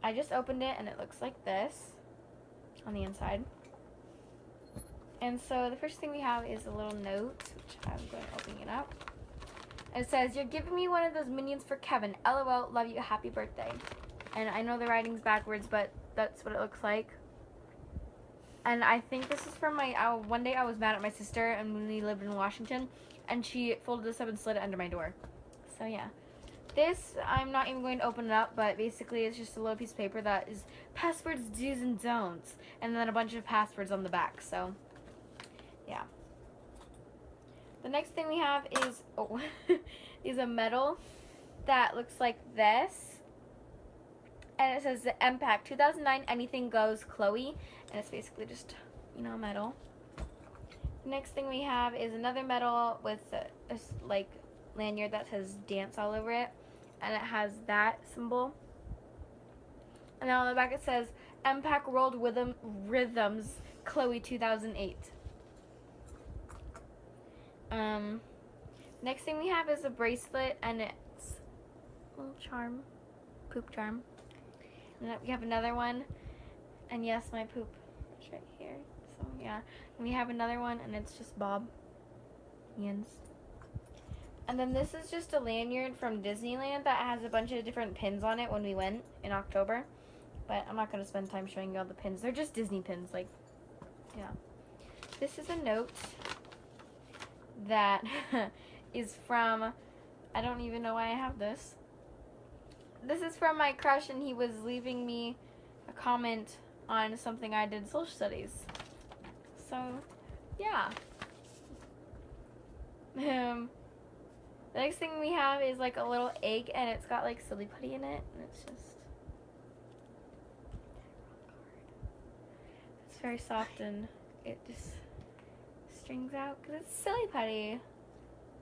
I just opened it and it looks like this on the inside. And so the first thing we have is a little note, which I'm going to open it up. It says, "You're giving me one of those minions for Kevin. LOL, love you, happy birthday." And I know the writing's backwards, but that's what it looks like. And I think this is from one day I was mad at my sister and when we lived in Washington, and she folded this up and slid it under my door. So yeah. This, I'm not even going to open it up, but basically it's just a little piece of paper that is passwords, do's, and don'ts. And then a bunch of passwords on the back, so yeah. The next thing we have is, is a medal that looks like this. And it says the MPAC 2009 Anything Goes Chloe. And it's basically just, you know, a medal. The next thing we have is another medal with this like lanyard that says dance all over it. And it has that symbol. And then on the back it says MPAC World Rhythms Chloe 2008. Next thing we have is a bracelet, and it's a little charm, poop charm. And then we have another one, and yes, my poop is right here. So yeah, and we have another one, and it's just Bob Ian's. And then this is just a lanyard from Disneyland that has a bunch of different pins on it when we went in October. But I'm not going to spend time showing you all the pins. They're just Disney pins, like, yeah. This is a note that is from, I don't even know why I have this. This is from my crush, and he was leaving me a comment on something I did in social studies. So, yeah. The next thing we have is like a little egg, and it's got like silly putty in it, and it's very soft, and it just strings out because it's silly putty.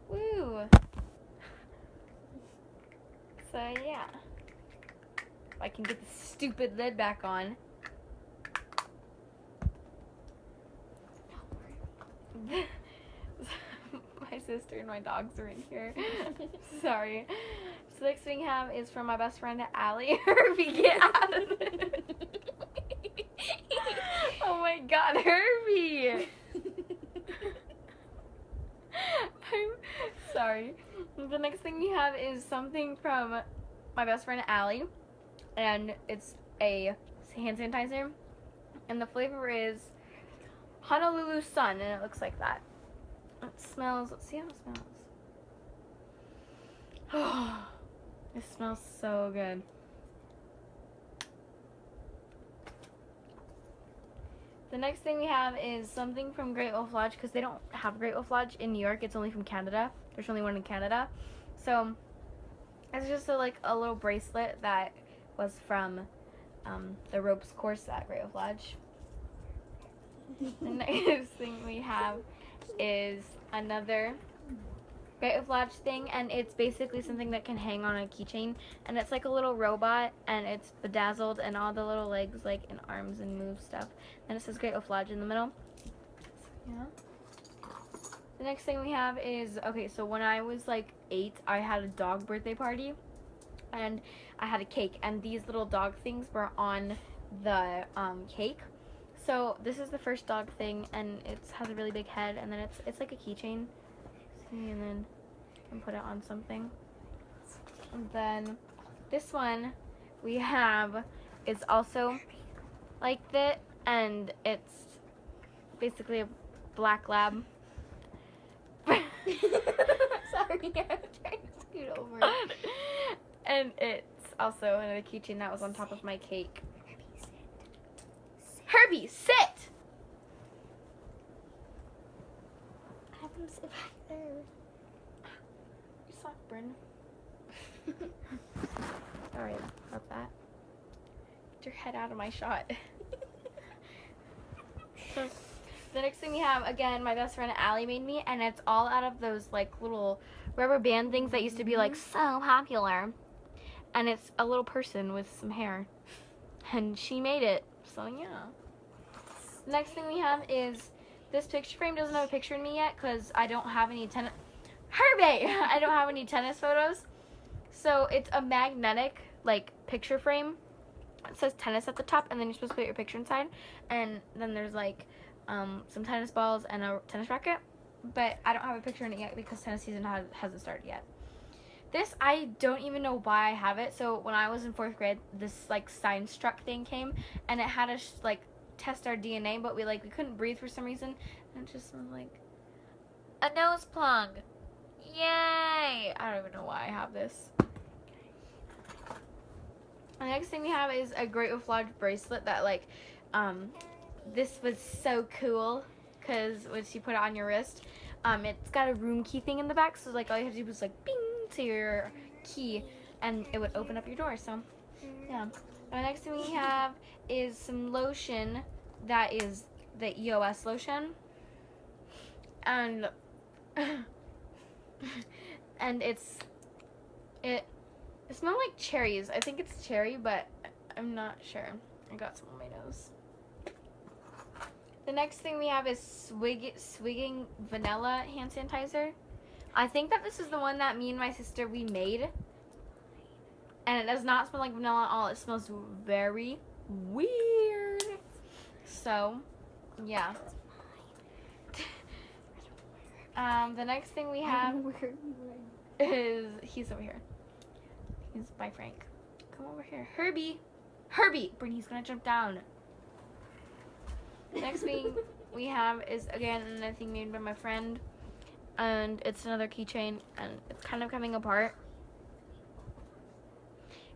Woo! So yeah, if I can get the stupid lid back on. My sister and my dogs are in here. Sorry. So the next thing we have is from my best friend Allie. Herbie, get out of it. Oh my God, Herbie. I'm sorry. The next thing we have is something from my best friend Allie, and it's a hand sanitizer, and the flavor is Honolulu Sun, and it looks like that. It smells, let's see how it smells. Oh, it smells so good. The next thing we have is something from Great Wolf Lodge, because they don't have Great Wolf Lodge in New York. It's only from Canada. There's only one in Canada. So it's just a little bracelet that was from the ropes course at Great Wolf Lodge. The next thing we have is another Great Wolf Lodge thing, and it's basically something that can hang on a keychain, and it's like a little robot, and it's bedazzled, and all the little legs like and arms and move stuff, and it says Great Wolf Lodge in the middle. So, yeah. The next thing we have is, okay, so when I was like 8, I had a dog birthday party, and I had a cake, and these little dog things were on the cake. So this is the first dog thing, and it has a really big head, and then it's like a keychain. See, and then you can put it on something. And then this one we have is also like that, and it's basically a black lab. Sorry, I'm trying to scoot over. And it's also another keychain that was on top of my cake. Herbie, sit! Have him sit back there. You suck, Bryn. Sorry about that. Get your head out of my shot. The next thing we have, again, my best friend Allie made me, and it's all out of those like little rubber band things that used to be like so popular. And it's a little person with some hair. And she made it. So yeah. The next thing we have is this picture frame. Doesn't have a picture in me yet because I don't have any tennis. Herbie! I don't have any tennis photos. So it's a magnetic like picture frame, It says tennis at the top, and then you're supposed to put your picture inside. And then there's like some tennis balls and a tennis racket. But I don't have a picture in it yet because tennis season hasn't started yet. This, I don't even know why I have it. So when I was in 4th grade, this like science truck thing came, and it had us like test our DNA, but we couldn't breathe for some reason, and it just was like a nose plug. Yay! I don't even know why I have this. The next thing we have is a Great Wolf Lodge bracelet that this was so cool because once you put it on your wrist, it's got a room key thing in the back, so like all you have to do was like bing to your key and it would open up your door. So yeah. The next thing we have is some lotion that is the EOS lotion, and and it smells like cherries. I think it's cherry, but I'm not sure. I got some on my nose. The next thing we have is Swigging Vanilla hand sanitizer. I think that this is the one that me and my sister we made. And it does not smell like vanilla at all. It smells very weird. So, yeah. The next thing we have is, he's over here. He's by Frank. Come over here. Herbie! Brittany's gonna jump down. The next thing we have is, again, another thing made by my friend. And it's another keychain, and it's kind of coming apart.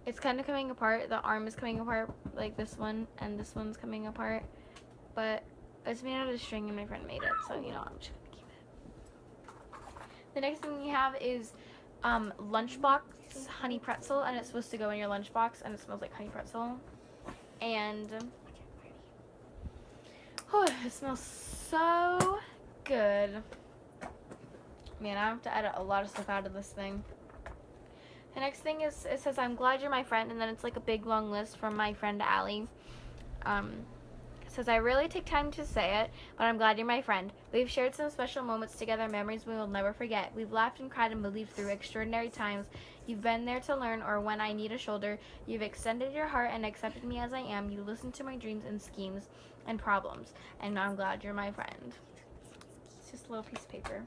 The arm is coming apart, like this one, and this one's coming apart. But it's made out of string, and my friend made it, so, you know, I'm just gonna keep it. The next thing we have is Lunchbox Honey Pretzel, and it's supposed to go in your lunchbox, and it smells like honey pretzel. And oh, it smells so good. Man, I have to edit a lot of stuff out of this thing. The next thing is, it says, I'm glad you're my friend, and then it's like a big long list from my friend Allie. It says, I really take time to say it, but I'm glad you're my friend. We've shared some special moments together, memories we will never forget. We've laughed and cried and believed through extraordinary times. You've been there to learn, or when I need a shoulder. You've extended your heart and accepted me as I am. You listened to my dreams and schemes and problems, and I'm glad you're my friend. It's just a little piece of paper.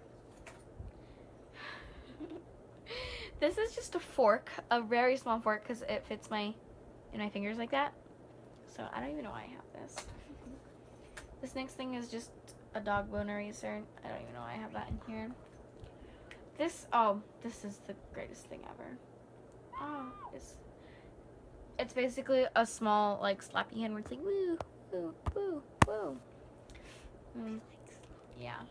This is just a fork, a very small fork, because it fits in my fingers like that. So I don't even know why I have this. This next thing is just a dog bone eraser. I don't even know why I have that in here. This is the greatest thing ever. Oh, it's basically a small like slappy hand where it's like woo, woo, woo, woo. Yeah.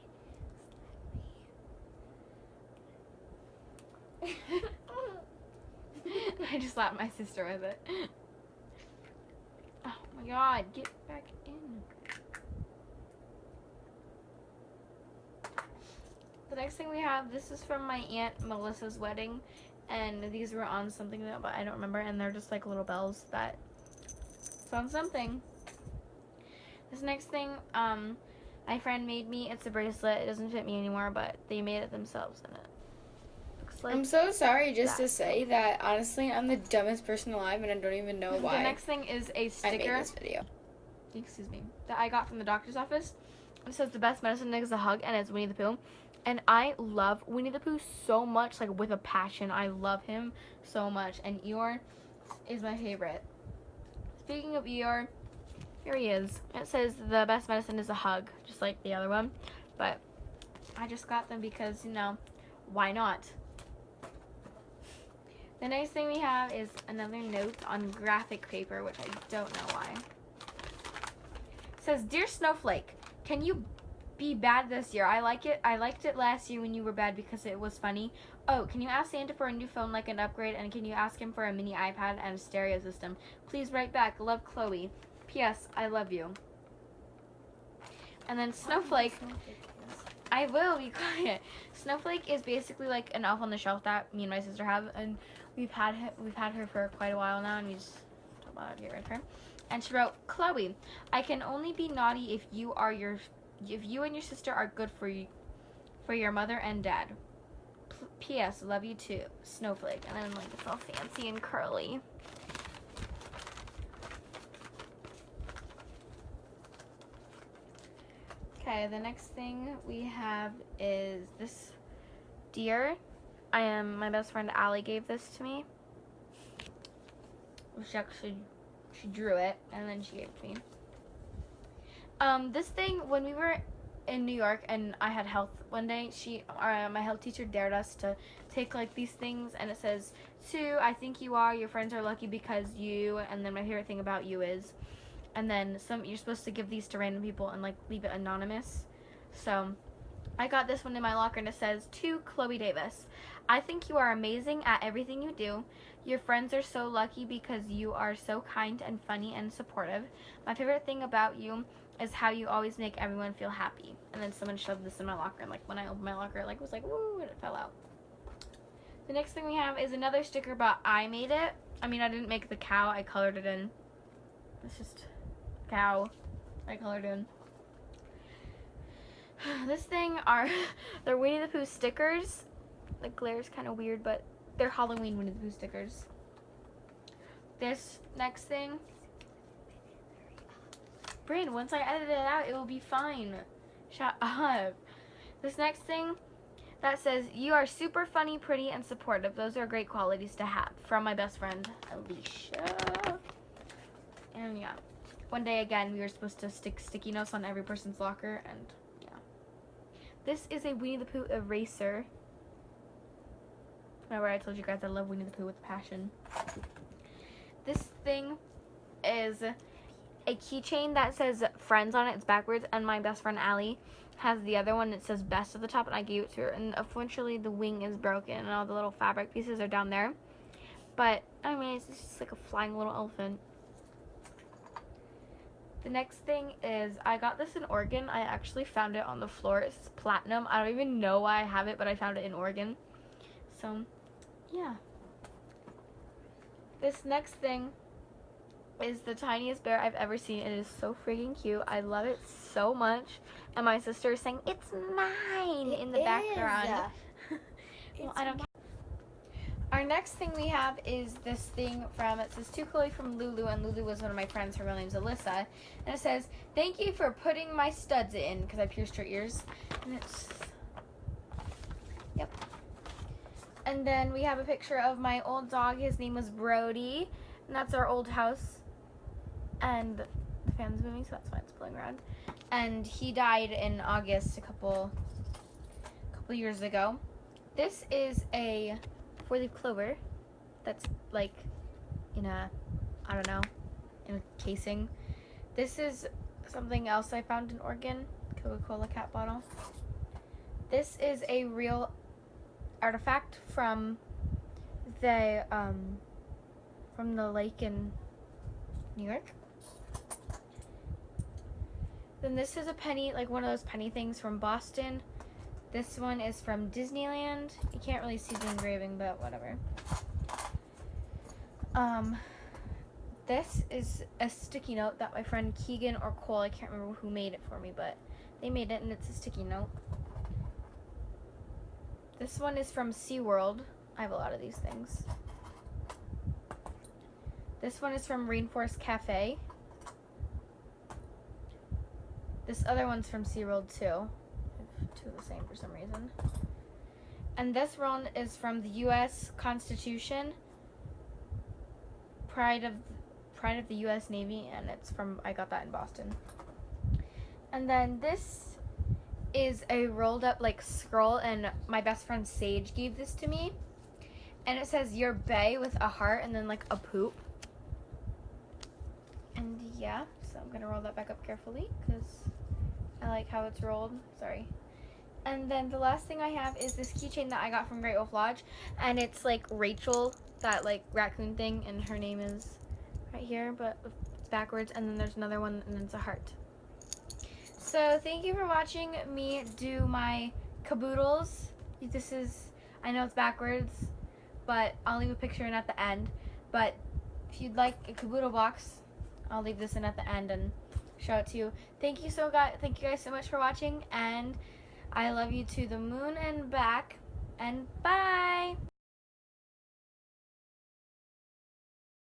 I just slapped my sister with it. Oh my god, get back in. The next thing we have, this is from my Aunt Melissa's wedding, and these were on something that, but I don't remember, and they're just like little bells that it's on something. This next thing, my friend made me. It's a bracelet. It doesn't fit me anymore, but they made it themselves, and it looks like I'm so sorry to say that, honestly, I'm the dumbest person alive, and I don't even know why. The next thing is a sticker. I made this video. Excuse me. That I got from the doctor's office. It says the best medicine is a hug, and it's Winnie the Pooh. And I love Winnie the Pooh so much, like with a passion. I love him so much. And Eeyore is my favorite. Speaking of Eeyore, here he is. It says the best medicine is a hug, just like the other one. But I just got them because, you know, why not? The next thing we have is another note on graphic paper, which I don't know why. It says, Dear Snowflake, can you be bad this year? I liked it last year when you were bad because it was funny. Oh, can you ask Santa for a new phone, like an upgrade? And can you ask him for a mini iPad and a stereo system? Please write back. Love, Chloe. P.S. I love you. And then Snowflake. I will be quiet. Snowflake is basically like an elf on the shelf that me and my sister have, and we've had her for quite a while now, and we just don't bother to get rid of her. And she wrote, Chloe, I can only be naughty if you and your sister are good for your mother and dad. P.S. Love you too, Snowflake. And then like it's all fancy and curly. Okay, the next thing we have is this deer. My best friend Allie gave this to me. She drew it and then she gave it to me. This thing, when we were in New York and I had health one day, my health teacher dared us to take like these things, and it says, Sue, I think you are, your friends are lucky because you, and then my favorite thing about you is, and then you're supposed to give these to random people and like leave it anonymous. So I got this one in my locker and it says, to Chloe Davis, I think you are amazing at everything you do. Your friends are so lucky because you are so kind and funny and supportive. My favorite thing about you is how you always make everyone feel happy. And then someone shoved this in my locker, and like when I opened my locker, it was like woo, and it fell out. The next thing we have is another sticker, but I made it. I mean, I didn't make the cow, I colored it in. It's just cow I colored in. This thing they're Winnie the Pooh stickers. The glare's kind of weird, but they're Halloween Winnie the Pooh stickers. This next thing, Bryn, once I edit it out, it will be fine. Shut up. This next thing that says, you are super funny, pretty, and supportive. Those are great qualities to have. From my best friend, Alicia. And yeah, one day again, we were supposed to stick sticky notes on every person's locker, and yeah. This is a Winnie the Pooh eraser. Remember I told you guys I love Winnie the Pooh with passion. This thing is a keychain that says friends on it. It's backwards, and my best friend Allie has the other one that says best at the top, and I gave it to her, and unfortunately the wing is broken and all the little fabric pieces are down there, but I mean it's just like a flying little elephant. The next thing is, I got this in Oregon. I actually found it on the floor. It's platinum. I don't even know why I have it, but I found it in Oregon. So yeah, this next thing is the tiniest bear I've ever seen. It is so freaking cute. I love it so much. And my sister is saying, it's mine in the background. Well, I don't care. Our next thing we have is this thing it says, to Chloe from Lulu, and Lulu was one of my friends. Her real name's Alyssa. And it says, thank you for putting my studs in, because I pierced her ears. And it's, yep. And then we have a picture of my old dog. His name was Brody. And that's our old house. And the fan's moving, so that's why it's pulling around. And he died in August a couple years ago. This is a 4-leaf clover that's like in a, I don't know, in a casing. This is something else I found in Oregon, Coca-Cola cat bottle. This is a real artifact from the lake in New York. Then this is a penny, like one of those penny things from Boston. This one is from Disneyland. You can't really see the engraving, but whatever. This is a sticky note that my friend Keegan or Cole, I can't remember who made it for me, but they made it, and it's a sticky note. This one is from SeaWorld. I have a lot of these things. This one is from Rainforest Cafe. This other one's from SeaWorld too. I have two of the same for some reason. And this one is from the U.S. Constitution, Pride of the U.S. Navy, and I got that in Boston. And then this is a rolled up like scroll, and my best friend Sage gave this to me. And it says, your bae with a heart and then like a poop. And yeah, so I'm gonna roll that back up carefully because I like how it's rolled. Sorry. And then the last thing I have is this keychain that I got from Great Wolf Lodge, and it's like Rachel, that like raccoon thing, and her name is right here, but it's backwards, and then there's another one, and it's a heart. So thank you for watching me do my caboodles. This is, I know it's backwards, but I'll leave a picture in at the end. But if you'd like a caboodle box, I'll leave this in at the end and show it to you. Thank you guys so much for watching, and I love you to the moon and back, and bye!